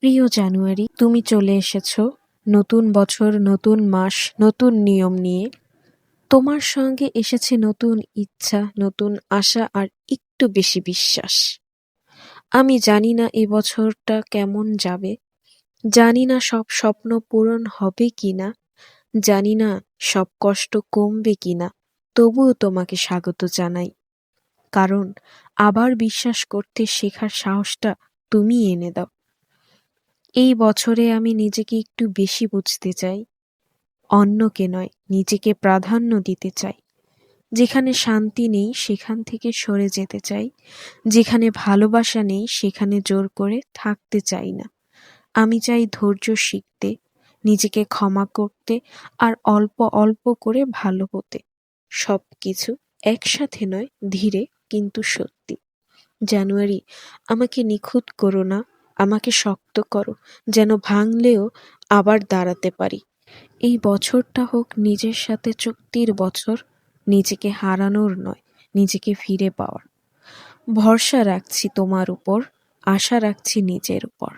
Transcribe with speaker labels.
Speaker 1: প্রিয় জানুয়ারি, তুমি চলে এসেছো। নতুন বছর, নতুন মাস, নতুন নিয়ম নিয়ে। তোমার সঙ্গে এসেছে নতুন ইচ্ছা, নতুন আশা আর একটু বেশি বিশ্বাস। আমি জানি না এ বছরটা কেমন যাবে, জানি না সব স্বপ্ন পূরণ হবে কিনা, জানি না সব কষ্ট কমবে কিনা, তবুও তোমাকে স্বাগত জানাই। কারণ আবার বিশ্বাস করতে শেখার সাহসটা তুমি এনে দাও। এই বছরে আমি নিজেকে একটু বেশি বুঝতে চাই, অন্যকে নয়, নিজেকে প্রাধান্য দিতে চাই। যেখানে শান্তি নেই সেখান থেকে সরে যেতে চাই, যেখানে ভালোবাসা নেই সেখানে জোর করে থাকতে চাই না। আমি চাই ধৈর্য শিখতে, নিজেকে ক্ষমা করতে আর অল্প অল্প করে ভালো হতে। সবকিছু একসাথে নয়, ধীরে কিন্তু সত্যি। জানুয়ারি, আমাকে নিখুঁত করো না, আমাকে শক্ত করো, যেন ভাঙলেও আবার দাঁড়াতে পারি। এই বছরটা হোক নিজের সাথে চুক্তির বছর, নিজেকে হারানোর নয়, নিজেকে ফিরে পাওয়ার। ভরসা রাখছি তোমার উপর, আশা রাখছি নিজের উপর।